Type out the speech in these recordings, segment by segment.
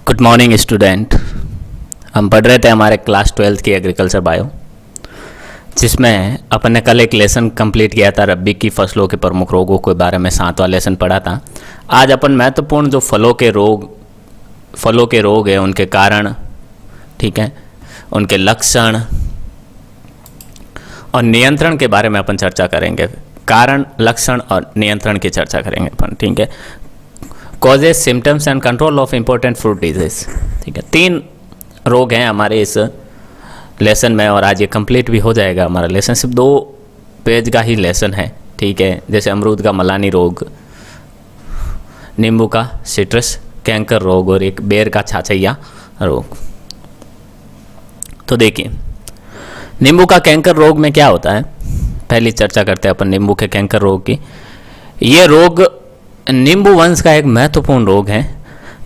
Good morning student. हम पढ़ रहे थे हमारे क्लास 12th की एग्रीकल्चर बायो, जिसमें अपन ने कल एक लेसन कंप्लीट किया था रबी की फसलों के प्रमुख रोगों के बारे में। 7वां लेसन पढ़ा था। आज अपन महत्वपूर्ण जो फलों के रोग है, उनके कारण, ठीक है, उनके लक्षण और नियंत्रण के बारे में अपन चर्चा करेंगे। कारण, लक्षण और नियंत्रण की चर्चा करेंगे अपन, ठीक है। Causes, symptoms and control of important fruit disease, ठीक है। 3 रोग हैं हमारे इस लेसन में और आज ये कंप्लीट भी हो जाएगा हमारा लेसन। सिर्फ 2 पेज का ही लेसन है, ठीक है। जैसे अमरूद का मलानी रोग, नींबू का सिट्रस कैंकर रोग और एक बेर का छाछैया रोग। तो देखिए, नींबू का कैंकर रोग में क्या होता है, पहली चर्चा करते हैं अपन नींबू के कैंकर रोग की। ये रोग नींबू वंश का एक महत्वपूर्ण रोग है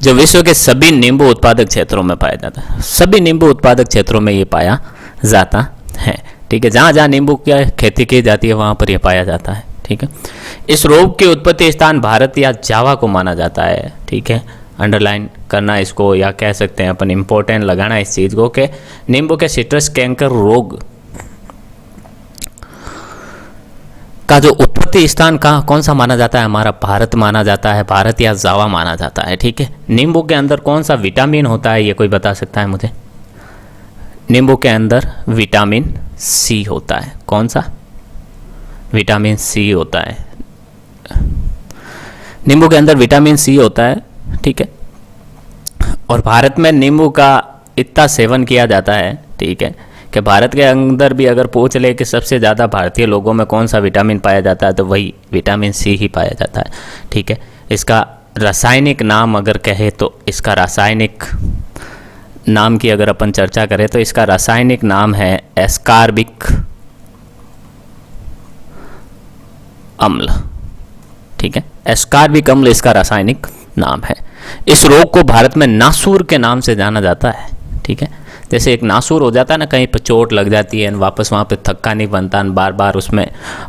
जो विश्व के सभी नींबू उत्पादक क्षेत्रों में पाया जाता है। सभी नींबू उत्पादक क्षेत्रों में ये पाया जाता है, ठीक है। जहाँ जहाँ नींबू की खेती की जाती है वहाँ पर यह पाया जाता है, ठीक है। इस रोग की उत्पत्ति स्थान भारत या जावा को माना जाता है, ठीक है। अंडरलाइन करना इसको, या कह सकते हैं अपन इम्पोर्टेंट लगाना इस चीज़ को कि नींबू के सिट्रस कैंकर रोग का जो उत्पत्ति स्थान कहाँ कौन सा माना जाता है, हमारा भारत माना जाता है, भारत या जावा माना जाता है, ठीक है। नींबू के अंदर कौन सा विटामिन होता है, ये कोई बता सकता है मुझे? नींबू के अंदर विटामिन सी होता है। कौन सा? विटामिन सी होता है। नींबू के अंदर विटामिन सी होता है, ठीक है। और भारत में नींबू का इतना सेवन किया जाता है, ठीक है, कि भारत के अंदर भी अगर पूछ ले कि सबसे ज़्यादा भारतीय लोगों में कौन सा विटामिन पाया जाता है, तो वही विटामिन सी ही पाया जाता है, ठीक है। इसका रासायनिक नाम अगर कहे तो इसका रासायनिक नाम की अगर अपन चर्चा करें तो इसका रासायनिक नाम है एस्कॉर्बिक अम्ल, ठीक है। एस्कॉर्बिक अम्ल इसका रासायनिक नाम है। इस रोग को भारत में नासूर के नाम से जाना जाता है, ठीक है। जैसे एक नासूर हो जाता है ना, कहीं पर चोट लग जाती है, वापस वहाँ पे थक्का नहीं बनता, बार बार उसमें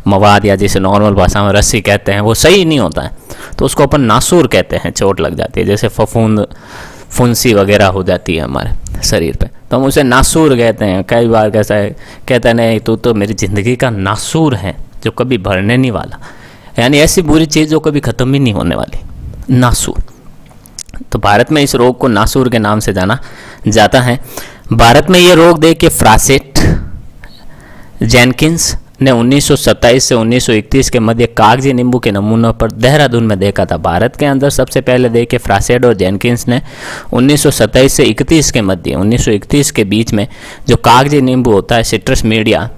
मवाद या जिसे नॉर्मल भाषा में रस्सी कहते हैं वो सही नहीं होता है, तो उसको अपन नासूर कहते हैं। चोट लग जाती है, जैसे फफूंद, फुंसी वगैरह हो जाती है हमारे शरीर पे, तो हम उसे नासूर कहते हैं। कई बार कैसा है, कहते हैं नहीं तू तो मेरी ज़िंदगी का नासूर है जो कभी भरने नहीं वाला, यानी ऐसी बुरी चीज़ जो कभी ख़त्म ही नहीं होने वाली, नासूर। तो भारत में इस रोग को नासूर के नाम से जाना जाता है। भारत में ये रोग देख के फ्रासेट जेनकिंस ने 1927 से 1931 के मध्य कागजी नींबू के नमूनों पर देहरादून में देखा था। भारत के अंदर सबसे पहले देखे फ्रासेट और जेनकिंस ने 1927 से 31 के मध्य, 1931 के बीच में जो कागजी नींबू होता है सिट्रस मीडिया,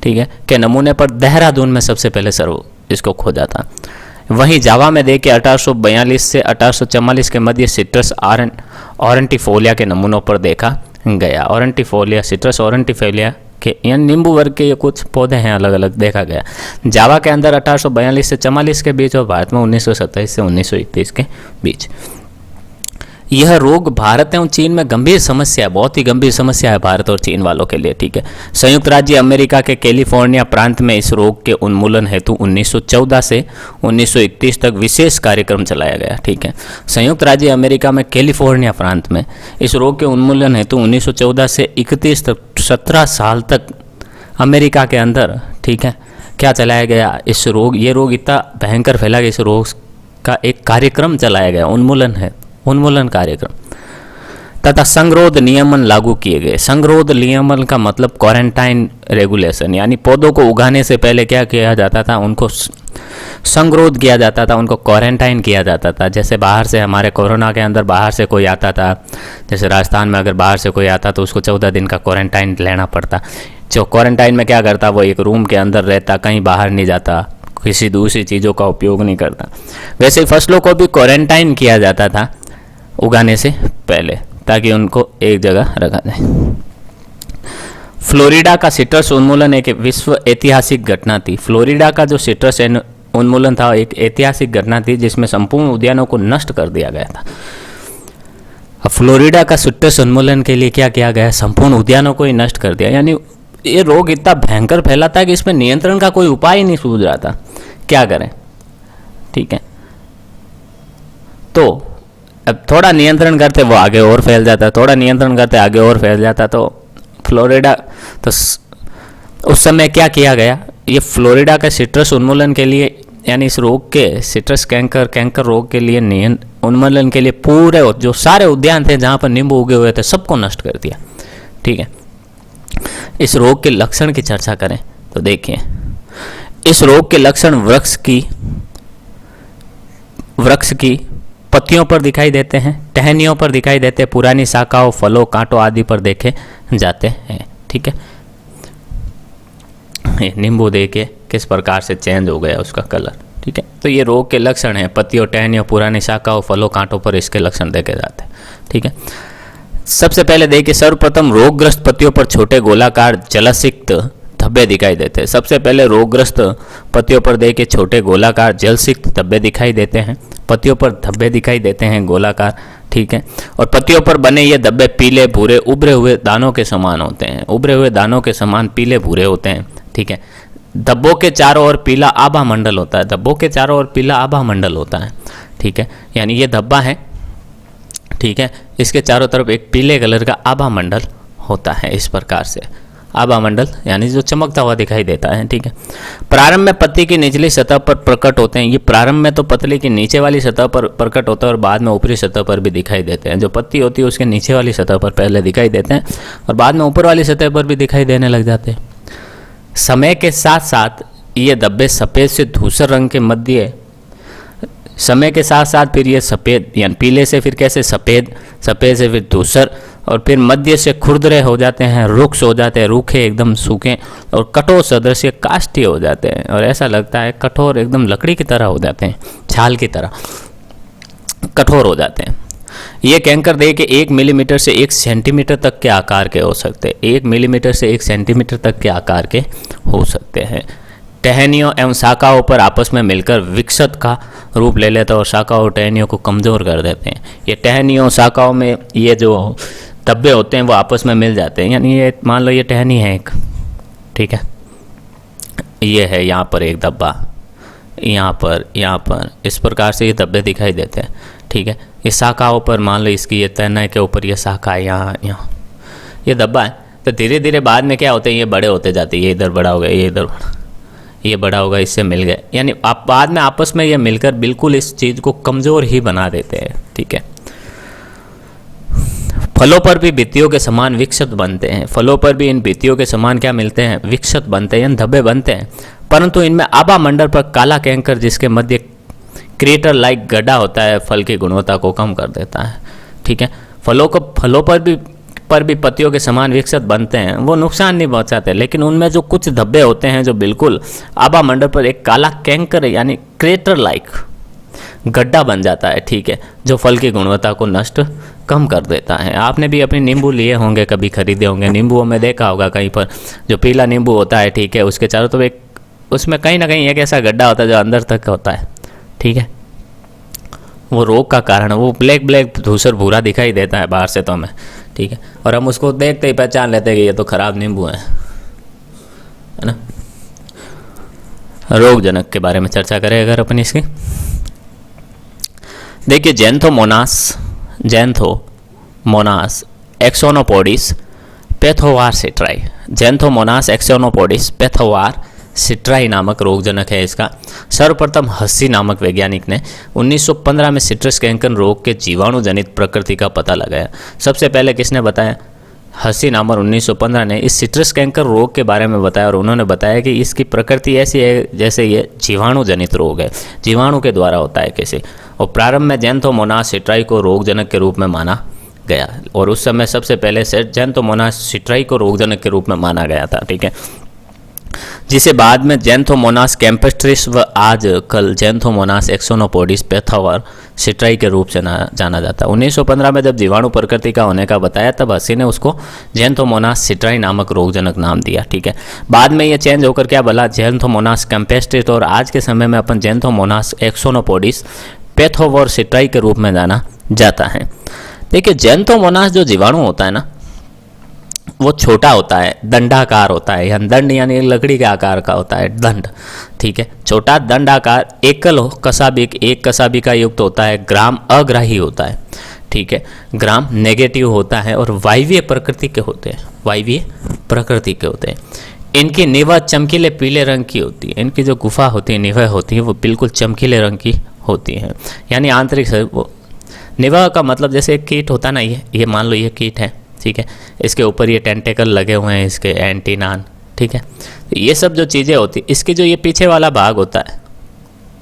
ठीक है, के नमूने पर देहरादून में सबसे पहले इसको खोजा था। वहीं जावा में देखे 1842 से 1844 के मध्य सिट्रस ऑरेंटिफोलिया के नमूनों पर देखा गया। ऑरेंटिफोलिया, सिट्रस ऑरेंटिफोलिया के यानी नींबू वर्ग के ये कुछ पौधे हैं, अलग अलग देखा गया। जावा के अंदर 1842 से 44 के बीच और भारत में 1927 से 1931 के बीच। यह रोग भारत एवं चीन में गंभीर समस्या है, बहुत ही गंभीर समस्या है भारत और चीन वालों के लिए, ठीक है। संयुक्त राज्य अमेरिका के कैलिफोर्निया प्रांत में इस रोग के उन्मूलन हेतु 1914 से 1931 तक विशेष कार्यक्रम चलाया गया, ठीक है। संयुक्त राज्य अमेरिका में कैलिफोर्निया प्रांत में इस रोग के उन्मूलन हेतु 1914 से 31 तक 17 साल तक अमेरिका के अंदर, ठीक है, क्या चलाया गया, इस रोग, ये रोग इतना भयंकर फैला कि इस रोग का एक कार्यक्रम चलाया गया, उन्मूलन कार्यक्रम तथा संगरोध नियमन लागू किए गए। संगरोध नियमन का मतलब क्वारंटाइन रेगुलेशन, यानी पौधों को उगाने से पहले क्या किया जाता था, उनको संगरोध किया जाता था, उनको क्वारंटाइन किया जाता था। जैसे बाहर से हमारे कोरोना के अंदर बाहर से कोई आता था, जैसे राजस्थान में अगर बाहर से कोई आता तो उसको 14 दिन का क्वारंटाइन लेना पड़ता। जो क्वारंटाइन में क्या करता, वो एक रूम के अंदर रहता, कहीं बाहर नहीं जाता, किसी दूसरी चीज़ों का उपयोग नहीं करता। वैसे ही फसलों को भी क्वारंटाइन किया जाता था उगाने से पहले, ताकि उनको एक जगह रखा जाए। फ्लोरिडा का सिट्रस उन्मूलन एक विश्व ऐतिहासिक घटना थी। फ्लोरिडा का जो सिट्रस उन्मूलन था एक ऐतिहासिक घटना थी जिसमें संपूर्ण उद्यानों को नष्ट कर दिया गया था। अब फ्लोरिडा का सिट्रस उन्मूलन के लिए क्या किया गया, संपूर्ण उद्यानों को ही नष्ट कर दिया। यानी ये रोग इतना भयंकर फैला था कि इसमें नियंत्रण का कोई उपाय ही नहीं सूझ रहा था, क्या करें, ठीक है। तो अब थोड़ा नियंत्रण करते वो आगे और फैल जाता, थोड़ा नियंत्रण करते आगे और फैल जाता। तो फ्लोरिडा, तो उस समय क्या किया गया, ये फ्लोरिडा का सिट्रस उन्मूलन के लिए, यानी इस रोग के सिट्रस कैंकर रोग के लिए उन्मूलन के लिए पूरे जो सारे उद्यान थे जहाँ पर नींबू उगे हुए थे सबको नष्ट कर दिया। ठीक है, इस रोग के लक्षण की चर्चा करें तो देखिए, इस रोग के लक्षण वृक्ष की पत्तियों पर दिखाई देते हैं, टहनियों पर दिखाई देते हैं, पुरानी शाखाओं, फलों, कांटों आदि पर देखे जाते हैं। ठीक है, नींबू देखे किस प्रकार से चेंज हो गया उसका कलर। ठीक है, तो ये रोग के लक्षण हैं, पत्तियों, टहनियों, पुरानी शाखाओं, फलों, कांटों पर इसके लक्षण देखे जाते हैं। ठीक है, सबसे पहले देखिए, सर्वप्रथम रोगग्रस्त पत्तियों पर छोटे गोलाकार जलसिक्त धब्बे दिखाई देते हैं। सबसे पहले रोगग्रस्त पत्तियों पर देखिए छोटे गोलाकार जलसिक्त धब्बे दिखाई देते हैं, पत्तियों पर धब्बे दिखाई देते हैं गोलाकार। ठीक है, और पत्तियों पर बने ये धब्बे पीले भूरे उभरे हुए दानों के समान होते हैं, उभरे हुए दानों के समान पीले भूरे होते हैं। ठीक है, धब्बों के चारों ओर पीला आभा मंडल होता है, धब्बों के चारों ओर पीला आभा मंडल होता है। ठीक है, यानी ये धब्बा है, ठीक है, इसके चारों तरफ एक पीले कलर का आभा मंडल होता है। इस प्रकार से आभा मंडल यानी जो चमकता हुआ दिखाई देता है। ठीक है, प्रारंभ में पत्ती की निचली सतह पर प्रकट होते हैं। ये प्रारंभ में तो पतली की नीचे वाली सतह पर प्रकट होता है और बाद में ऊपरी सतह पर भी दिखाई देते हैं। जो पत्ती होती है उसके नीचे वाली सतह पर पहले दिखाई देते हैं और बाद में ऊपर वाली सतह पर भी दिखाई देने लग जाते हैं। समय के साथ साथ ये धब्बे सफ़ेद से धूसर रंग के मध्य, समय के साथ साथ फिर ये सफ़ेद यानी पीले से फिर कैसे सफ़ेद, सफ़ेद से फिर धूसर और फिर मध्य से खुरदरे हो जाते हैं, रुक्ष हो जाते हैं, रूखे एकदम सूखे और कठोर सदृश काष्ठीय हो जाते हैं और ऐसा लगता है कठोर एकदम लकड़ी की तरह हो जाते हैं, छाल की तरह कठोर हो जाते हैं। ये कैंकर देखिए 1 मिलीमीटर से 1 सेंटीमीटर तक के आकार के हो सकते हैं, 1 मिलीमीटर से 1 सेंटीमीटर तक के आकार के हो सकते हैं। टहनियों एवं शाखाओं पर आपस में मिलकर विकसित का रूप ले लेते हैं और शाखाओं और टहनियों को कमज़ोर कर देते हैं। ये टहनियों शाखाओं में ये जो धब्बे होते हैं वो आपस में मिल जाते हैं, यानी ये मान लो ये टहनी है एक, ठीक है, ये है यहाँ पर एक धब्बा, यहाँ पर इस प्रकार से ये धब्बे दिखाई देते हैं। ठीक है, ये शाखाओं पर मान लो इसकी ये तने के ऊपर ये शाखा है, यहाँ ये धब्बा है। तो धीरे धीरे बाद में क्या होते हैं, ये बड़े होते जाते हैं, ये इधर बड़ा हो गया, ये इधर बड़ा, ये बड़ा होगा, इससे मिल गए, यानी आप बाद में आपस में ये मिलकर बिल्कुल इस चीज़ को कमज़ोर ही बना देते हैं। ठीक है, फलों पर भी भित्तियों के समान विकसित बनते हैं, फलों पर भी इन भित्तियों के समान क्या मिलते हैं, विकसित बनते हैं, धब्बे बनते हैं, परंतु इनमें आभा मंडल पर काला कैंकर जिसके मध्य क्रेटर लाइक गड्ढा होता है फल की गुणवत्ता को कम कर देता है। ठीक है, फलों पर भी पत्तियों के समान विकसित बनते हैं, वो नुकसान नहीं पहुंचाते, लेकिन उनमें जो कुछ धब्बे होते हैं जो बिल्कुल आभा मंडल पर एक काला कैंकर यानी क्रेटर लाइक गड्ढा बन जाता है। ठीक है, जो फल की गुणवत्ता को नष्ट कम कर देता है। आपने भी अपने नींबू लिए होंगे, कभी खरीदे होंगे, नींबुओं में देखा होगा कहीं पर जो पीला नींबू होता है, ठीक है, उसके चारों तरफ एक उसमें कहीं ना कहीं एक ऐसा गड्ढा होता है जो अंदर तक होता है। ठीक है, वो रोग का कारण है, वो ब्लैक धूसर भूरा दिखाई देता है बाहर से तो हमें। ठीक है, और हम उसको देखते ही पहचान लेते हैं कि ये तो खराब नींबू है ना। रोगजनक के बारे में चर्चा करें अगर अपन इसकी, देखिए जैंथोमोनास एक्सोनोपोडिस पैथोवार सिट्राई, जैंथोमोनास एक्सोनोपोडिस पैथोवार सिट्राई नामक रोगजनक है इसका। सर्वप्रथम हस्सी नामक वैज्ञानिक ने 1915 में सिट्रस कैंकर रोग के जीवाणु जनित प्रकृति का पता लगाया। सबसे पहले किसने बताया, हस्सी नामक 1915 ने इस सिट्रस कैंकर रोग के बारे में बताया और उन्होंने बताया कि इसकी प्रकृति ऐसी है जैसे ये जीवाणु जनित रोग है, जीवाणु के द्वारा होता है किसी। और प्रारंभ में जैंथोमोनास सिट्राई को रोगजनक के रूप में माना गया और उस समय सबसे पहले से जैंथोमोनास सिट्राई को रोगजनक के रूप में माना गया था। ठीक है, जिसे बाद में जैंथोमोनास कैम्पेस्ट्रिस व आज कल जैंथोमोनास एक्सोनोपोडिस पैथोवार सिट्राई के रूप से जाना जाता है। 1915 में जब जीवाणु प्रकृति का होने का बताया तब हस्सी ने उसको जैंथोमोनास सिट्राई नामक रोगजनक नाम दिया। ठीक है, बाद में ये चेंज होकर क्या बोला, जैंथोमोनास कैम्पेस्ट्रिस, और आज के समय में अपन जैंथोमोनास एक्सोनोपोडिस पैथोवार सिट्राई के रूप में जाना जाता है। देखिए जैंथोमोनास जो जीवाणु होता है ना, वो छोटा होता है, दंडाकार होता है, या दंड यानी लकड़ी के आकार का होता है, दंड। ठीक है, छोटा दंडाकार, एकल कसाबिक, एक कसाबिका युक्त होता है, ग्राम अग्राही होता है। ठीक है, ग्राम नेगेटिव होता है और वायवीय प्रकृति के होते हैं, वायवीय प्रकृति के होते हैं। इनकी निवाह चमकीले पीले रंग की होती है, इनकी जो गुफा होती है, निवाह होती है, वो बिल्कुल चमकीले रंग की होती है, यानी आंतरिक से वो निवाह का मतलब जैसे एक कीट होता ना, ये मान लो ये कीट है, ठीक है, इसके ऊपर ये टेंटेकल लगे हुए हैं, इसके एंटीनान, ठीक है, तो ये सब जो चीज़ें होती, इसके जो ये पीछे वाला भाग होता है,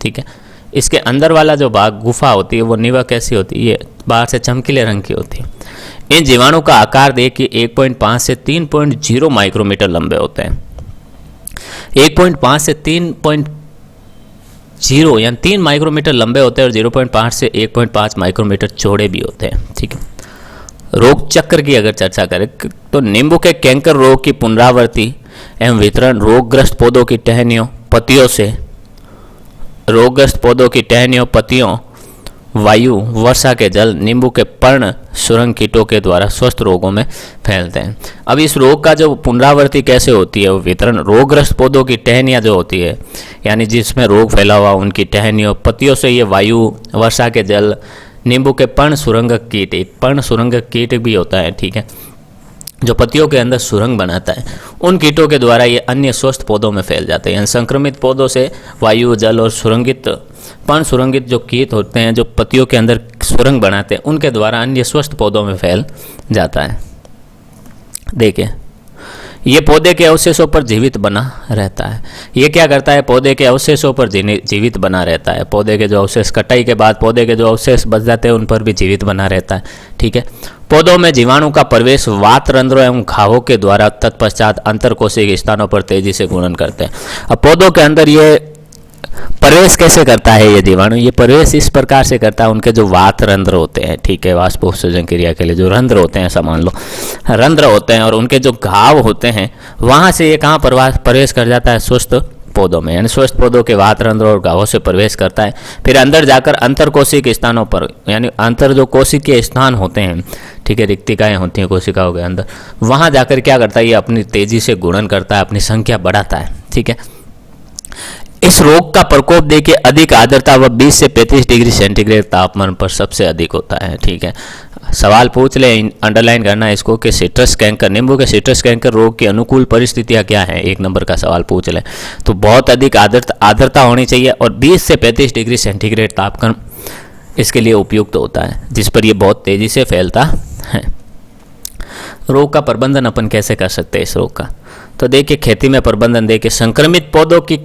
ठीक है, इसके अंदर वाला जो भाग गुफा होती है, वो निवाह कैसी होती है, ये बाहर से चमकीले रंग की होती है। इन जीवाणु का आकार देखिए 1.5 से 3.0 माइक्रोमीटर लंबे होते हैं। 1.5 से 3.0 यानी 3 माइक्रोमीटर लंबे होते हैं और 0.5 से 1.5 माइक्रोमीटर चौड़े भी होते हैं, ठीक है। रोग चक्र की अगर चर्चा करें तो नींबू के कैंकर रोग की पुनरावृत्ति एवं वितरण रोगग्रस्त पौधों की टहनियों, पत्तियों से, रोगग्रस्त पौधों की टहनियों, पत्तियों, वायु, वर्षा के जल, नींबू के पर्ण सुरंग कीटों के द्वारा स्वस्थ रोगों में फैलते हैं। अब इस रोग का जो पुनरावृत्ति कैसे होती है, वो वितरण रोगग्रस्त पौधों की टहनियाँ जो होती है, यानी जिसमें रोग फैला हुआ, उनकी टहनियों, पत्तियों से ये वायु, वर्षा के जल, नींबू के पर्ण सुरंगक कीट, एक पर्ण सुरंगक कीट भी होता है, ठीक है, जो पत्तियों के अंदर सुरंग बनाता है, उन कीटों के द्वारा ये अन्य स्वस्थ पौधों में फैल जाते हैं। संक्रमित पौधों से वायु, जल और सुरंगित पर्ण सुरंगित जो कीट होते हैं, जो पत्तियों के अंदर सुरंग बनाते हैं, उनके द्वारा अन्य स्वस्थ पौधों में फैल जाता है। देखिए, ये पौधे के अवशेषों पर जीवित बना रहता है। ये क्या करता है, पौधे के अवशेषों पर जीवित बना रहता है। पौधे के जो अवशेष, कटाई के बाद पौधे के जो अवशेष बच जाते हैं, उन पर भी जीवित बना रहता है, ठीक है। पौधों में जीवाणु का प्रवेश वात रंध्रों एवं घावों के द्वारा तत्पश्चात अंतरकोशिकीय स्थानों पर तेजी से गुणन करते हैं। अब पौधों के अंदर ये प्रवेश कैसे करता है ये जीवाणु, ये प्रवेश इस प्रकार से करता है, उनके जो वात रंध्र होते हैं, ठीक है, वाष्पोत्सर्जन क्रिया के लिए जो रंध्र होते हैं, ऐसा मान लो रंध्र होते हैं, और उनके जो घाव होते हैं, वहाँ से ये कहाँ प्रवेश कर जाता है, स्वस्थ पौधों में, यानी स्वस्थ पौधों के वात रंध्र और घावों से प्रवेश करता है। फिर अंदर जाकर अंतरकोशिकीय स्थानों पर, यानी अंतर जो कोशिकीय स्थान होते हैं, ठीक है, रिक्तिकाएँ होती हैं कोशिकाओं के अंदर, वहाँ जाकर क्या करता है, ये अपनी तेजी से गुणन करता है, अपनी संख्या बढ़ाता है, ठीक है। इस रोग का प्रकोप देखिए अधिक आर्द्रता व 20 से 35 डिग्री सेंटीग्रेड तापमान पर सबसे अधिक होता है, ठीक है। सवाल पूछ ले, अंडरलाइन करना है इसको कि सिट्रस कैंकर, नींबू के सिट्रस कैंकर रोग की अनुकूल परिस्थितियां क्या हैं, 1 नंबर का सवाल पूछ ले तो बहुत अधिक आर्द्रता होनी चाहिए और 20 से 35 डिग्री सेंटीग्रेड तापमान इसके लिए उपयुक्त होता है, जिस पर यह बहुत तेजी से फैलता है। रोग का प्रबंधन अपन कैसे कर सकते हैं इस रोग का, तो देखिए खेती में प्रबंधन देखिए संक्रमित पौधों की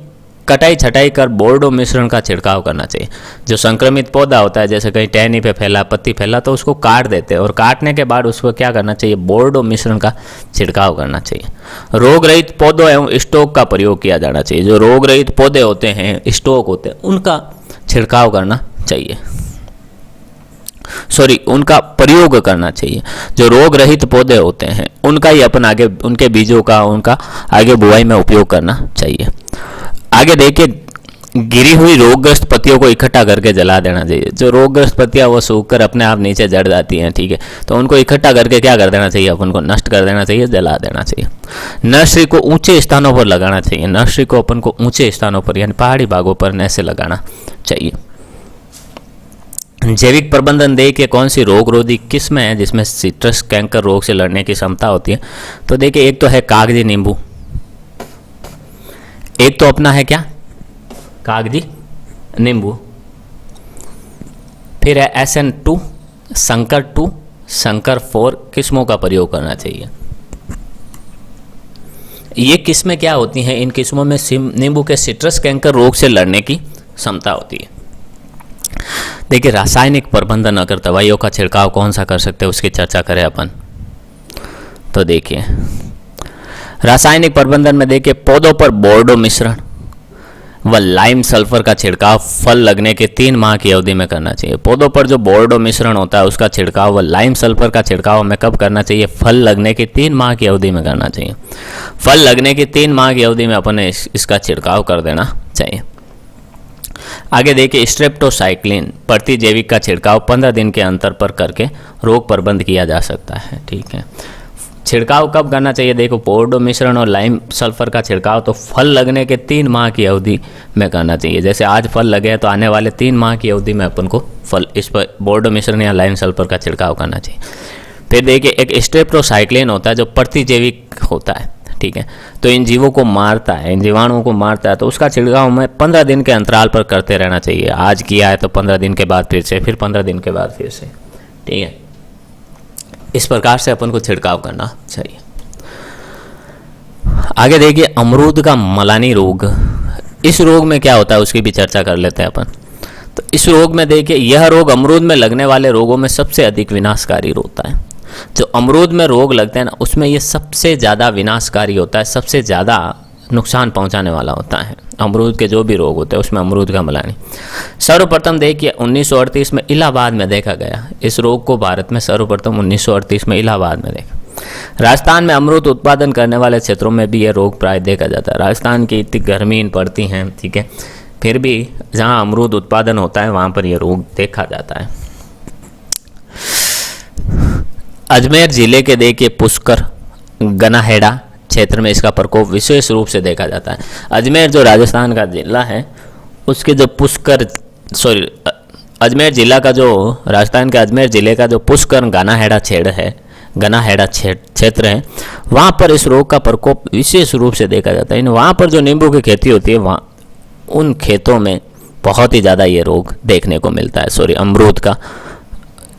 कटाई छटाई कर बोर्डो मिश्रण का छिड़काव करना चाहिए। जो संक्रमित पौधा होता है, जैसे कहीं टहनी पे फैला, पत्ती फैला, तो उसको काट देते हैं और काटने के बाद उसको क्या करना चाहिए, बोर्डो मिश्रण का छिड़काव करना चाहिए। रोग रहित पौधों एवं स्टॉक का प्रयोग किया जाना चाहिए। जो रोग रहित पौधे होते हैं, स्टॉक होते हैं, उनका छिड़काव करना चाहिए, उनका प्रयोग करना चाहिए। जो रोग रहित पौधे होते हैं उनका ही अपन आगे, उनके बीजों का उनका आगे बुआई में उपयोग करना चाहिए। आगे देखिए, गिरी हुई रोगग्रस्त पत्तियों को इकट्ठा करके जला देना चाहिए। जो रोगग्रस्त पत्तियां वो सूखकर अपने आप नीचे जड़ जाती हैं, ठीक है, तो उनको इकट्ठा करके क्या कर देना चाहिए, अपन को नष्ट कर देना चाहिए, जला देना चाहिए। नर्सरी को ऊंचे स्थानों पर लगाना चाहिए। नर्सरी को अपन को ऊंचे स्थानों पर यानी पहाड़ी भागों पर ऐसे लगाना चाहिए। जैविक प्रबंधन देखिए कौन सी रोग रोधी किस्म है जिसमें सिट्रस कैंकर रोग से लड़ने की क्षमता होती है, तो देखिए एक तो है कागजी नींबू, एक तो अपना है क्या, कागजी नींबू, फिर है SN2, संकर 2, संकर 4 किस्मों का प्रयोग करना चाहिए। ये किस्में क्या होती हैं, इन किस्मों में नींबू के सिट्रस कैंकर रोग से लड़ने की क्षमता होती है। देखिए रासायनिक प्रबंधन अगर दवाइयों का छिड़काव कौन सा कर सकते हैं उसकी चर्चा करें अपन, तो देखिए रासायनिक प्रबंधन में देखिए पौधों पर बोर्डो मिश्रण व लाइम सल्फर का छिड़काव फल लगने के 3 माह की अवधि में करना चाहिए। पौधों पर जो बोर्डो मिश्रण होता है उसका छिड़काव व लाइम सल्फर का छिड़काव हमें कब करना चाहिए, फल लगने की 3 माह की अवधि में करना चाहिए। फल लगने की 3 माह की अवधि में अपन इसका छिड़काव कर देना चाहिए। आगे देखिए स्ट्रेप्टोसाइक्लिन प्रतिजैविक का छिड़काव 15 दिन के अंतर पर करके रोग प्रबंध किया जा सकता है, ठीक है। छिड़काव कब करना चाहिए? देखो, पोर्डो मिश्रण और लाइम सल्फर का छिड़काव तो फल लगने के 3 माह की अवधि में करना चाहिए। जैसे आज फल लगे हैं तो आने वाले 3 माह की अवधि में अपन को फल इस पर बोर्डो मिश्रण या लाइम सल्फर का छिड़काव करना चाहिए। फिर देखिए, एक स्टेप्टोसाइक्लिन होता है जो प्रतिजैविक होता है, ठीक है, तो इन जीवों को मारता है, इन जीवाणुओं को मारता है, तो उसका छिड़काव हमें 15 दिन के अंतराल पर करते रहना चाहिए। आज किया है तो 15 दिन के बाद फिर से, फिर 15 दिन के बाद फिर से, ठीक है। इस प्रकार से अपन को छिड़काव करना चाहिए। आगे देखिए, अमरूद का मलानी रोग। इस रोग में क्या होता है उसकी भी चर्चा कर लेते हैं अपन। तो इस रोग में देखिए, यह रोग अमरूद में लगने वाले रोगों में सबसे अधिक विनाशकारी होता है। जो अमरूद में रोग लगते हैं ना, उसमें ये सबसे ज़्यादा विनाशकारी होता है, सबसे ज़्यादा नुकसान पहुंचाने वाला होता है। अमरूद के जो भी रोग होते हैं उसमें अमरूद का मलानी। सर्वप्रथम देखिए 1938 में इलाहाबाद में देखा गया। इस रोग को भारत में सर्वप्रथम 1938 में इलाहाबाद में देखा। राजस्थान में अमरूद उत्पादन करने वाले क्षेत्रों में भी यह रोग प्राय देखा जाता है। राजस्थान की इतनी गर्मी पड़ती हैं, ठीक है, फिर भी जहाँ अमरूद उत्पादन होता है वहाँ पर यह रोग देखा जाता है। अजमेर जिले के देखिए पुष्कर गनाहेड़ा क्षेत्र में इसका प्रकोप विशेष रूप से देखा जाता है। अजमेर जो राजस्थान का जिला है, उसके जो अजमेर जिला का जो राजस्थान के अजमेर जिले का जो पुष्कर गनाहेड़ा क्षेत्र है, वहाँ पर इस रोग का प्रकोप विशेष रूप से देखा जाता है। वहाँ पर जो नींबू की खेती होती है, वहाँ उन खेतों में बहुत ही ज़्यादा ये रोग देखने को मिलता है। अमरूद का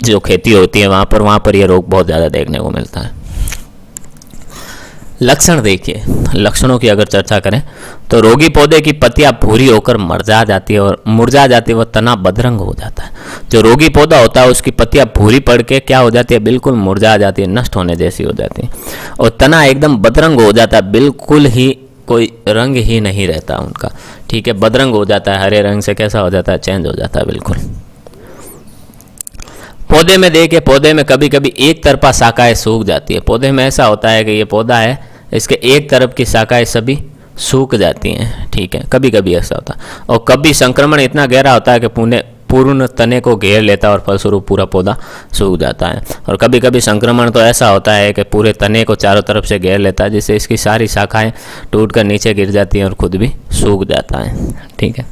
जो खेती होती है वहाँ पर यह रोग बहुत ज़्यादा देखने को मिलता है। लक्षण देखिए, लक्षणों की अगर चर्चा करें तो रोगी पौधे की पत्तियां भूरी होकर मुरझा जाती है और मुरझा जाती है, वह तना बदरंग हो जाता है। जो रोगी पौधा होता है उसकी पत्तियां भूरी पड़ के क्या हो जाती है, बिल्कुल मुरझा जाती है, नष्ट होने जैसी हो जाती है, और तना एकदम बदरंग हो जाता है, बिल्कुल ही कोई रंग ही नहीं रहता उनका, ठीक है, बदरंग हो जाता है, हरे रंग से कैसा हो जाता है, चेंज हो जाता है बिल्कुल। पौधे में देखिए, पौधे में कभी कभी एक तरफा शाखाएं सूख जाती है। पौधे में ऐसा होता है कि ये पौधा है, इसके एक तरफ की शाखाएं सभी सूख जाती हैं, ठीक है, कभी कभी ऐसा होता है। और कभी संक्रमण इतना गहरा होता है कि पूर्ण तने को घेर लेता है और फलस्वरूप पूरा पौधा सूख जाता है। और कभी कभी संक्रमण तो ऐसा होता है कि पूरे तने को चारों तरफ से घेर लेता है, जिससे इसकी सारी शाखाएं टूट कर नीचे गिर जाती हैं और खुद भी सूख जाता है, ठीक है।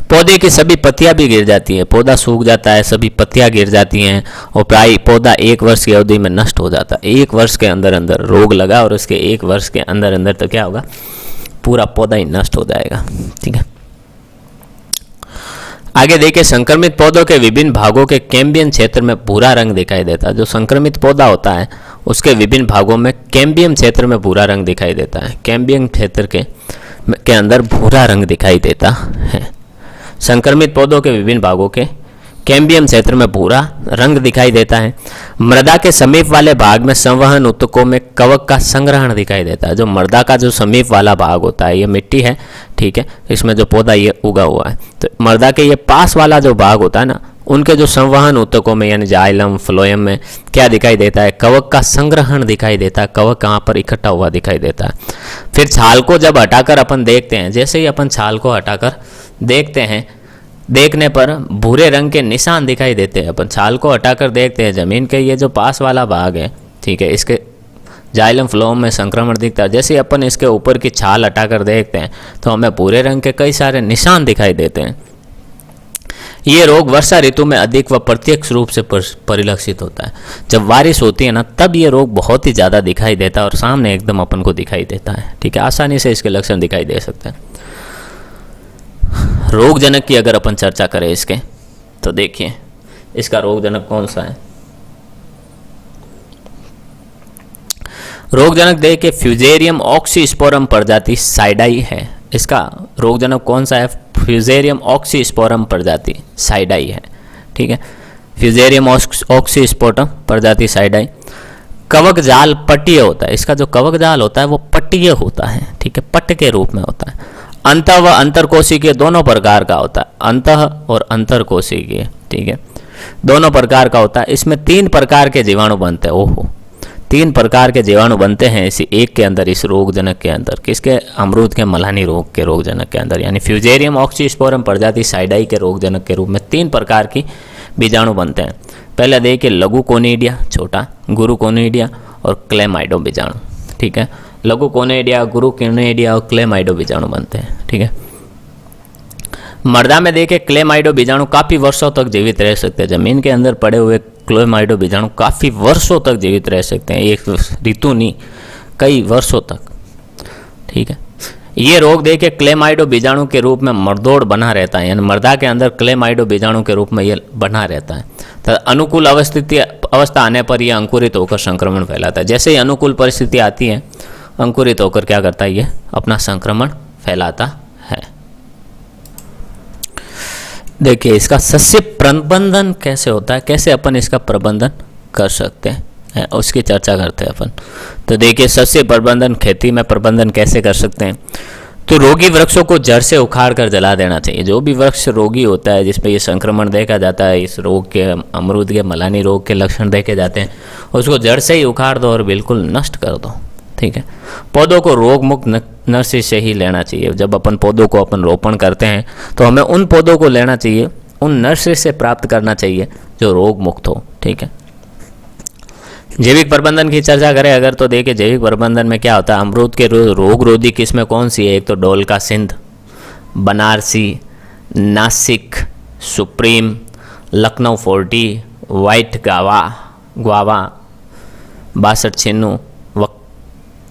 पौधे की सभी पत्तियां भी गिर जाती है, पौधा सूख जाता है, सभी पत्तियां गिर जाती हैं और प्राय पौधा 1 वर्ष की अवधि में नष्ट हो जाता है। 1 वर्ष के अंदर अंदर रोग लगा और उसके 1 वर्ष के अंदर अंदर तो क्या होगा, पूरा पौधा ही नष्ट हो जाएगा, ठीक है। आगे देखिए, संक्रमित पौधों के विभिन्न भागों के कैम्बियम क्षेत्र में भूरा रंग दिखाई देता है। जो संक्रमित पौधा होता है उसके विभिन्न भागों में कैम्बियम क्षेत्र में भूरा रंग दिखाई देता है। कैम्बियम क्षेत्र के अंदर भूरा रंग दिखाई देता है। संक्रमित पौधों के विभिन्न भागों के कैम्बियम क्षेत्र में भूरा रंग दिखाई देता है। मृदा के समीप वाले भाग में संवहन ऊतकों में कवक का संग्रहण दिखाई देता है। जो मृदा का जो समीप वाला भाग होता है, ये मिट्टी है, ठीक है, इसमें जो पौधा ये उगा हुआ है, तो मृदा के ये पास वाला जो भाग होता है ना, उनके जो संवहन ऊतकों में यानी जाइलम फ्लोएम में क्या दिखाई देता है, कवक का संग्रहण दिखाई देता है। कवक यहाँ पर इकट्ठा हुआ दिखाई देता है। फिर छाल को जब हटाकर अपन देखते हैं, जैसे ही अपन छाल को हटाकर देखते हैं, देखने पर भूरे रंग के निशान दिखाई देते हैं। अपन छाल को हटाकर देखते हैं, जमीन के ये जो पास वाला भाग है, ठीक है, इसके जाइलम फ्लोएम में संक्रमण दिखता है। जैसे अपन इसके ऊपर की छाल हटाकर देखते हैं तो हमें भूरे रंग के कई सारे निशान दिखाई देते हैं। ये रोग वर्षा ऋतु में अधिक व प्रत्यक्ष रूप से परिलक्षित होता है। जब बारिश होती है ना, तब ये रोग बहुत ही ज़्यादा दिखाई देता है और सामने एकदम अपन को दिखाई देता है, ठीक है, आसानी से इसके लक्षण दिखाई दे सकते हैं। रोगजनक की अगर अपन चर्चा करें इसके, तो देखिए इसका रोगजनक कौन सा है। रोगजनक देखिए, फ्यूजेरियम ऑक्सीस्पोरम प्रजाति साइडाई है। इसका रोगजनक कौन सा है, फ्यूजेरियम ऑक्सीस्पोरम प्रजाति साइडाई है, ठीक है, फ्यूजेरियम ऑक्सीस्पोरम प्रजाति साइडाई। कवक जाल पट्टीय होता है। इसका जो कवक जाल होता है वो पट्टीय होता है, ठीक है, पट्ट के रूप में होता है। अंतः व अंतरकोशिकीय दोनों प्रकार का होता है, अंतः और अंतरकोशिकीय, ठीक है, दोनों प्रकार का होता है। इसमें 3 प्रकार के जीवाणु बनते हैं। ओहो, 3 प्रकार के जीवाणु बनते हैं इसी एक के अंदर, इस रोगजनक के अंदर। किसके, अमरूद के मलानी रोग के रोगजनक के अंदर, यानी फ्यूजेरियम ऑक्सीस्पोरम प्रजाति साइडाई के रोगजनक के रूप में 3 प्रकार की बीजाणु बनते हैं। पहले देखिए लघु कोनिडिया छोटा, गुरु कोनिडिया और क्लेमाइडो बीजाणु, ठीक है। लघु कोनिडिया, गुरु कोनिडिया और क्लेमाइडो बीजाणु बनते हैं, ठीक है। मर्दा में देखिए क्लेमाइडो बीजाणु काफ़ी वर्षों तक जीवित रह सकते हैं। जमीन के अंदर पड़े हुए क्लेमाइडो बीजाणु काफ़ी वर्षों तक जीवित रह सकते हैं, एक ऋतु नहीं, कई वर्षों तक, ठीक है। ये रोग देखिए क्लेमाइडो बीजाणु के रूप में मरदोड़ बना रहता है, यानी मर्दा के अंदर क्लेमाइडो बीजाणु के रूप में ये बना रहता है। तो अनुकूल अवस्था आने पर यह अंकुरित होकर संक्रमण फैलाता है। जैसे ही अनुकूल परिस्थिति आती है, अंकुरित होकर क्या करता है, ये अपना संक्रमण फैलाता है। देखिए इसका सस्य प्रबंधन कैसे होता है, कैसे अपन इसका प्रबंधन कर सकते हैं, उसकी चर्चा करते हैं अपन। तो देखिए सस्य प्रबंधन, खेती में प्रबंधन कैसे कर सकते हैं। तो रोगी वृक्षों को जड़ से उखाड़ कर जला देना चाहिए। जो भी वृक्ष रोगी होता है, जिसमें ये संक्रमण देखा जाता है, इस रोग के, अमरूद के मलानी रोग के लक्षण देखे जाते हैं, उसको जड़ से ही उखाड़ दो और बिल्कुल नष्ट कर दो, ठीक है। पौधों को रोग मुक्त नर्सरी से ही लेना चाहिए। जब अपन पौधों को अपन रोपण करते हैं तो हमें उन पौधों को लेना चाहिए, उन नर्सरी से प्राप्त करना चाहिए जो रोग मुक्त हो, ठीक है। जैविक प्रबंधन की चर्चा करें अगर, तो देखिए जैविक प्रबंधन में क्या होता है। अमरूद के रोग रोधी किस्में कौन सी है, एक तो Dholka Sindh, Banarasi, Nasik, supreme, Lucknow 40, white guava, 62 Chhinnu,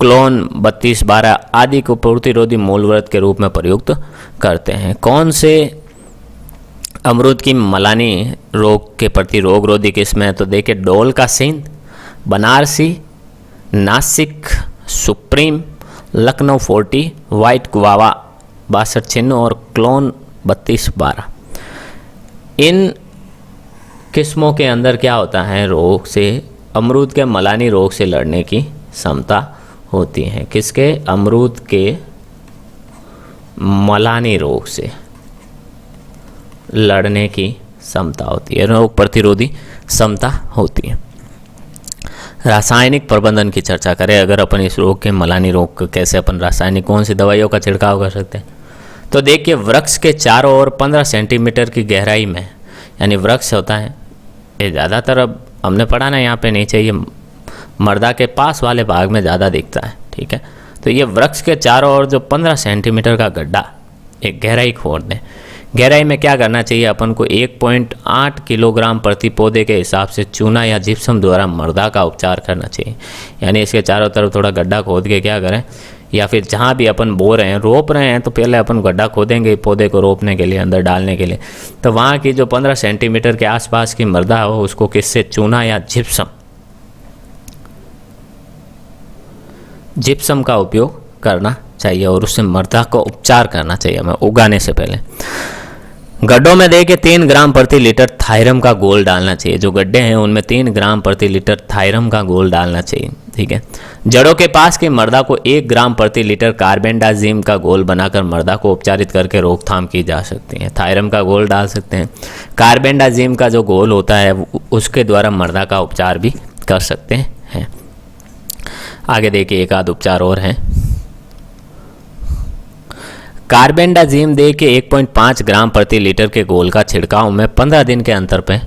clone 3212 आदि को प्रतिरोधी मूलव्रत के रूप में प्रयुक्त करते हैं। कौन से अमरूद की मलानी रोग के प्रति रोग रोधी किस्में है, तो देखिए Dholka Sindh, Banarasi, Nasik, supreme, Lucknow 40, white guava 62 Chhinnu और क्लोन 3212। इन किस्मों के अंदर क्या होता है, रोग से, अमरूद के मलानी रोग से लड़ने की क्षमता होती है। किसके, अमरूद के मलानी रोग से लड़ने की क्षमता होती है, रोग प्रतिरोधी क्षमता होती है। रासायनिक प्रबंधन की चर्चा करें अगर अपन, इस रोग के मलानी रोग को कैसे अपन रासायनिक कौन सी दवाइयों का छिड़काव कर सकते हैं। तो देखिए वृक्ष के चारों ओर 15 सेंटीमीटर की गहराई में, यानी वृक्ष होता है ये ज़्यादातर, अब हमने पढ़ा ना यहाँ पे नीचे, ये मर्दा के पास वाले भाग में ज़्यादा दिखता है, ठीक है। तो ये वृक्ष के चारों ओर जो 15 सेंटीमीटर का गड्ढा, एक गहराई खोद दें। गहराई में क्या करना चाहिए अपन को, 1.8 किलोग्राम प्रति पौधे के हिसाब से चूना या जिप्सम द्वारा मृदा का उपचार करना चाहिए। यानी इसके चारों तरफ थोड़ा गड्ढा खोद के क्या करें, या फिर जहाँ भी अपन बो रहे हैं, रोप रहे हैं, तो पहले अपन गड्ढा खोदेंगे पौधे को रोपने के लिए, अंदर डालने के लिए। तो वहाँ की जो 15 सेंटीमीटर के आसपास की मृदा हो, उसको किससे, चूना या जिप्सम का उपयोग करना चाहिए और उससे मृदा को उपचार करना चाहिए हमें उगाने से पहले। गड्ढों में देखिए 3 ग्राम प्रति लीटर थायरम का घोल डालना चाहिए। जो गड्ढे हैं उनमें 3 ग्राम प्रति लीटर थायरम का घोल डालना चाहिए, ठीक है। जड़ों के पास की मृदा को 1 ग्राम प्रति लीटर कार्बेंडाजिम का घोल बनाकर मृदा को उपचारित करके रोकथाम की जा सकती है। थायरम का घोल डाल सकते हैं, कार्बेंडाजिम का जो घोल होता है उसके द्वारा मृदा का उपचार भी कर सकते हैं। आगे देखिए एक आध उपचार और हैं। कार्बेंडाजिम दे के 1.5 ग्राम प्रति लीटर के घोल का छिड़काव में 15 दिन के अंतर पे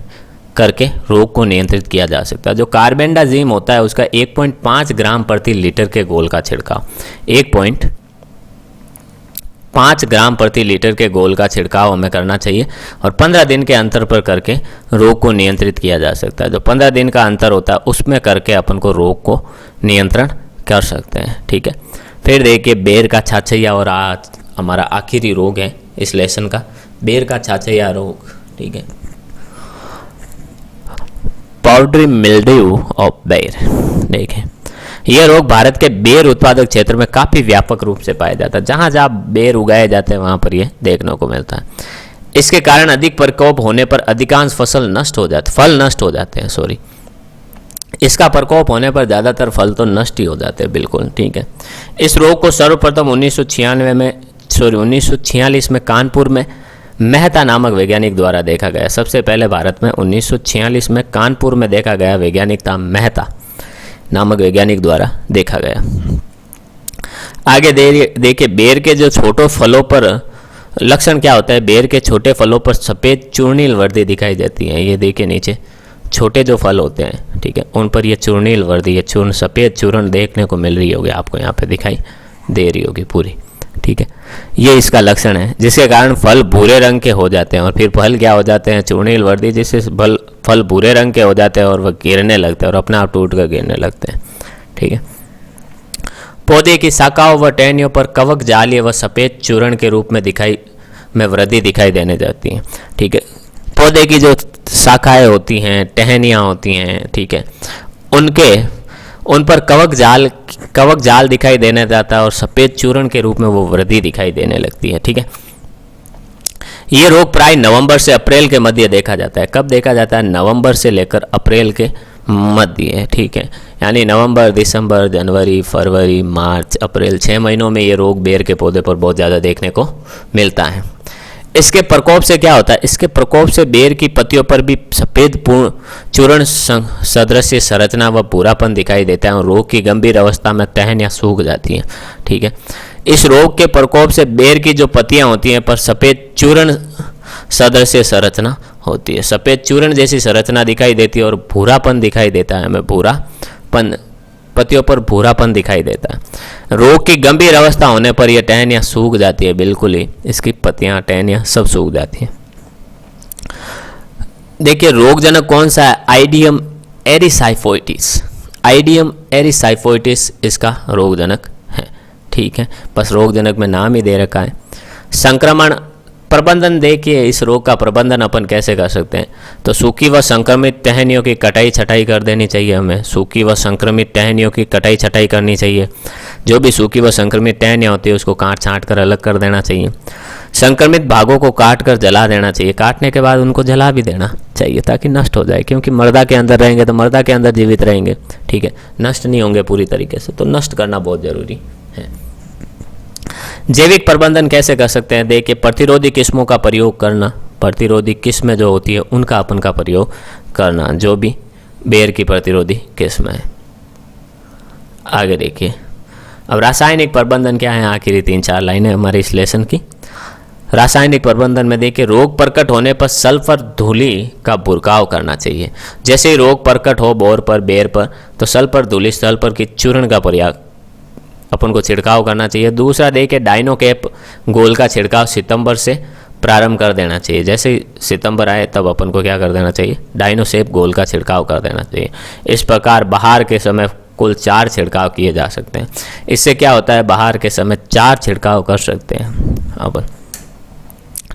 करके रोग को नियंत्रित किया जा सकता है। जो कार्बेंडाजिम होता है उसका 1.5 ग्राम प्रति लीटर के घोल का छिड़काव, 1.5 ग्राम प्रति लीटर के घोल का छिड़काव हमें करना चाहिए और 15 दिन के अंतर पर करके रोग को नियंत्रित किया जा सकता है। जो 15 दिन का अंतर होता है उसमें करके अपन को रोग को नियंत्रण कर सकते हैं, ठीक है। फिर देखिए बेर का छाछैया, और आज हमारा आखिरी रोग है इस लेसन का, बेर का छाछैया रोग, ठीक है। पाउडरी मिल्ड्यू ऑफ बेर, देखें यह रोग भारत के बेर उत्पादक क्षेत्र में काफ़ी व्यापक रूप से पाया जाता है। जहाँ जहाँ बेर उगाए जाते हैं वहाँ पर यह देखने को मिलता है। इसके कारण अधिक प्रकोप होने पर अधिकांश फल नष्ट हो जाते हैं, सॉरी। इसका प्रकोप होने पर ज़्यादातर फल तो नष्ट ही हो जाते हैं, बिल्कुल, ठीक है। इस रोग को सर्वप्रथम 1946 में कानपुर में मेहता नामक वैज्ञानिक द्वारा देखा गया। सबसे पहले भारत में 1946 में कानपुर में देखा गया, वैज्ञानिक था मेहता नामक वैज्ञानिक द्वारा देखा गया। आगे देखिए बेर के जो छोटे फलों पर लक्षण क्या होता है, बेर के छोटे फलों पर सफ़ेद चूर्णील वर्दी दिखाई देती है। ये देखिए नीचे छोटे जो फल होते हैं, ठीक है, उन पर ये चूर्णील वर्दी, ये चूर्ण सफ़ेद चूर्ण देखने को मिल रही होगी, आपको यहाँ पे दिखाई दे रही होगी पूरी, ठीक है। ये इसका लक्षण है, जिसके कारण फल भूरे रंग के हो जाते हैं और फिर फल क्या हो जाते हैं, चूर्णील वर्दी, जिससे फल भूरे रंग के हो जाते हैं और वह गिरने लगते हैं और अपने आप टूट कर गिरने लगते हैं, ठीक है। पौधे की शाखाओं व टहनियों पर कवक जालीय व सफ़ेद चूर्ण के रूप में वृद्धि दिखाई देने जाती है, ठीक है। पौधे की जो शाखाएं होती हैं, टहनियाँ होती हैं, ठीक है, उन पर कवक जाल दिखाई देने जाता है और सफ़ेद चूर्ण के रूप में वो वृद्धि दिखाई देने लगती है, ठीक है। ये रोग प्राय नवंबर से अप्रैल के मध्य देखा जाता है। कब देखा जाता है, नवंबर से लेकर अप्रैल के मध्य, ठीक है। यानी नवंबर, दिसंबर, जनवरी, फरवरी, मार्च, अप्रैल, 6 महीनों में ये रोग बेर के पौधे पर बहुत ज़्यादा देखने को मिलता है। इसके प्रकोप से क्या होता है, इसके प्रकोप से बेर की पत्तियों पर भी सफ़ेद चूर्ण सदृश संरचना व भूरापन दिखाई देता है और रोग की गंभीर अवस्था में टहनियाँ सूख जाती हैं, ठीक है। इस रोग के प्रकोप से बेर की जो पत्तियाँ होती हैं पर सफ़ेद चूर्ण सदृश संरचना होती है, सफ़ेद चूर्ण जैसी संरचना दिखाई देती है और भूरापन दिखाई देता है, हमें भूरापन, पत्तियों पर भूरापन दिखाई देता है। रोग की गंभीर अवस्था होने पर यह टहनियाँ सूख जाती है, बिल्कुल ही इसकी पत्तियाँ, टहनियाँ सब सूख जाती हैं। देखिए रोगजनक कौन सा है, आइडियम एरिसाइफोइटिस, आइडियम एरिसाइफोइटिस इसका रोगजनक है, ठीक है। बस रोगजनक में नाम ही दे रखा है। संक्रमण प्रबंधन, देखिए इस रोग का प्रबंधन अपन कैसे कर सकते हैं, तो सूखी व संक्रमित टहनियों की कटाई छटाई कर देनी चाहिए हमें, सूखी व संक्रमित टहनियों की कटाई छटाई करनी चाहिए। जो भी सूखी व संक्रमित टहनियाँ होती है उसको काट छाँट कर अलग कर देना चाहिए। संक्रमित भागों को काट कर जला देना चाहिए, काटने के बाद उनको जला भी देना चाहिए ताकि नष्ट हो जाए, क्योंकि मर्दा के अंदर रहेंगे तो मर्दा के अंदर जीवित रहेंगे, ठीक है, नष्ट नहीं होंगे पूरी तरीके से, तो नष्ट करना बहुत ज़रूरी है। जैविक प्रबंधन कैसे कर सकते हैं, देखिए प्रतिरोधी किस्मों का प्रयोग करना, प्रतिरोधी किस्में जो होती है उनका अपन का प्रयोग करना, जो भी बेर की प्रतिरोधी किस्म है। आगे देखिए अब रासायनिक प्रबंधन क्या है, आखिरी 3-4 लाइनें हमारे इस लेसन की। रासायनिक प्रबंधन में देखिए रोग प्रकट होने पर सल्फर धूलि का बुरकाव करना चाहिए। जैसे ही रोग प्रकट हो बोर पर, बेर पर, तो सल्फर धूलि, सल्फर की चूर्ण का प्रयोग अपन को छिड़काव करना चाहिए। दूसरा देखिए डाइनोकैप गोल का छिड़काव सितंबर से प्रारंभ कर देना चाहिए। जैसे ही सितंबर आए तब अपन को क्या कर देना चाहिए, डाइनोसेप गोल का छिड़काव कर देना चाहिए। इस प्रकार बहार के समय कुल 4 छिड़काव किए जा सकते हैं। इससे क्या होता है, बहार के समय 4 छिड़काव कर सकते हैं अपन,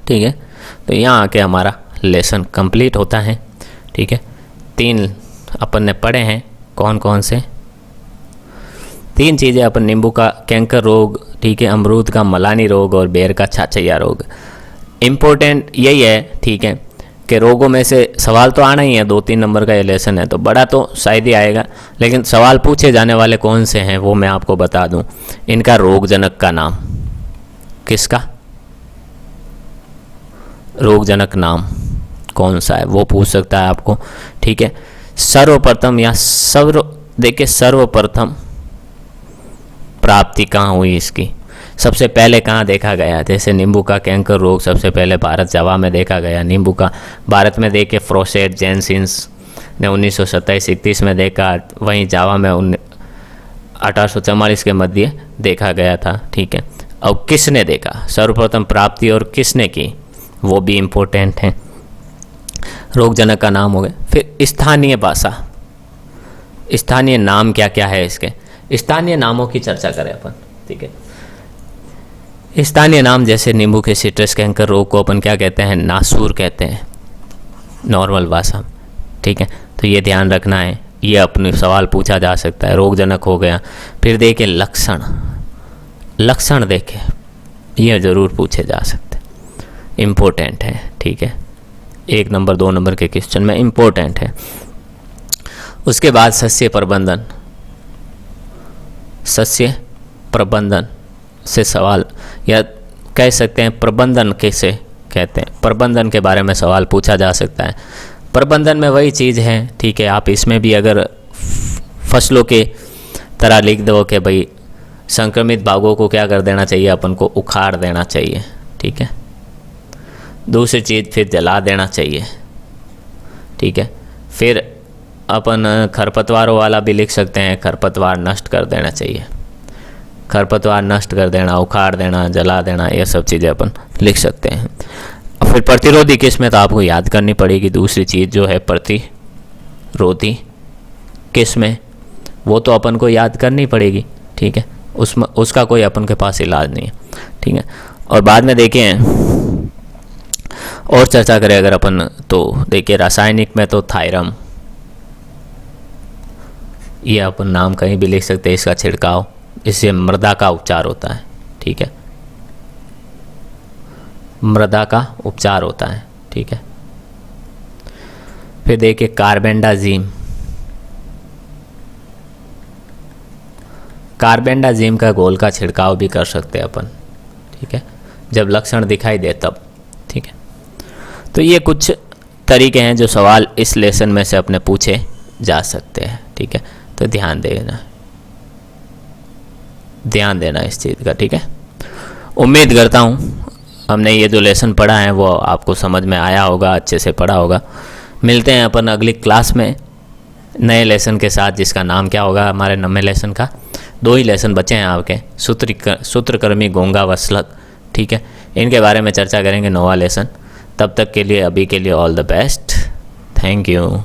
ठीक है। तो यहाँ आके हमारा लेसन कंप्लीट होता है, ठीक है। 3 अपन ने पढ़े हैं, कौन कौन से 3 चीज़ें अपन, नींबू का कैंकर रोग, ठीक है, अमरूद का मलानी रोग और बेर का छाछैया रोग। इम्पोर्टेंट यही है, ठीक है, कि रोगों में से सवाल तो आना ही है, 2-3 नंबर का ये लेसन है, तो बड़ा तो शायद ही आएगा, लेकिन सवाल पूछे जाने वाले कौन से हैं वो मैं आपको बता दूं। इनका रोगजनक का नाम, किसका रोगजनक नाम कौन सा है वो पूछ सकता है आपको, ठीक है। सर्वप्रथम या देखिए सर्वप्रथम प्राप्ति कहाँ हुई इसकी, सबसे पहले कहाँ देखा गया, जैसे नींबू का कैंकर रोग सबसे पहले भारत जावा में देखा गया। नींबू का भारत में देखिए फ्रोसेट जेनसिन्स ने 1927-31 में देखा, वहीं जावा में 1844 के मध्य देखा गया था, ठीक है। अब किसने देखा, सर्वप्रथम प्राप्ति और किसने की, वो भी इम्पोर्टेंट है। रोगजनक का नाम हो गया। फिर स्थानीय भाषा, स्थानीय नाम क्या क्या है इसके, स्थानीय नामों की चर्चा करें अपन, ठीक है। स्थानीय नाम जैसे नींबू के सिट्रस कैंकर रोग को अपन क्या कहते हैं, नासूर कहते हैं नॉर्मल भाषा, ठीक है। तो ये ध्यान रखना है, ये अपने सवाल पूछा जा सकता है, रोगजनक हो गया। फिर देखें लक्षण, लक्षण देखें ये ज़रूर पूछे जा सकते हैं, इम्पोर्टेंट है, ठीक है। 1 नंबर 2 नंबर के क्वेश्चन में इम्पोर्टेंट है। उसके बाद सस्य प्रबंधन, सस्य प्रबंधन से सवाल, या कह सकते हैं प्रबंधन कैसे कहते हैं, प्रबंधन के बारे में सवाल पूछा जा सकता है। प्रबंधन में वही चीज़ है, ठीक है। आप इसमें भी अगर फसलों के तरह लिख दो कि भाई संक्रमित भागों को क्या कर देना चाहिए, अपन को उखाड़ देना चाहिए, ठीक है, दूसरी चीज़ फिर जला देना चाहिए, ठीक है। फिर अपन खरपतवारों वाला भी लिख सकते हैं, खरपतवार नष्ट कर देना चाहिए, खरपतवार नष्ट कर देना, उखाड़ देना, जला देना, ये सब चीज़ें अपन लिख सकते हैं। और फिर प्रतिरोधी किस्में तो आपको याद करनी पड़ेगी। दूसरी चीज़ जो है प्रतिरोधी किस्में, वो तो अपन को याद करनी पड़ेगी, ठीक है। उसमें उसका कोई अपन के पास इलाज नहीं है, ठीक है। और बाद में देखें और चर्चा करें अगर अपन, तो देखिए रासायनिक में तो थायरम, ये अपन नाम कहीं भी लिख सकते हैं, इसका छिड़काव, इससे मृदा का उपचार होता है, ठीक है, मृदा का उपचार होता है, ठीक है। फिर देखिए कार्बेंडाजिम, कार्बेंडाजिम का घोल का छिड़काव भी कर सकते हैं अपन, ठीक है, जब लक्षण दिखाई दे तब, ठीक है। तो ये कुछ तरीके हैं जो सवाल इस लेसन में से अपने पूछे जा सकते हैं, ठीक है। तो ध्यान देना इस चीज़ का, ठीक है। उम्मीद करता हूँ हमने ये जो लेसन पढ़ा है वो आपको समझ में आया होगा, अच्छे से पढ़ा होगा। मिलते हैं अपन अगली क्लास में नए लेसन के साथ, जिसका नाम क्या होगा हमारे 9वें लेसन का। 2 ही लेसन बचे हैं आपके, सूत्रक्रमी, गोंगा व स्लग, ठीक है। इनके बारे में चर्चा करेंगे 9वां लेसन। तब तक के लिए, अभी के लिए all the best, thank you.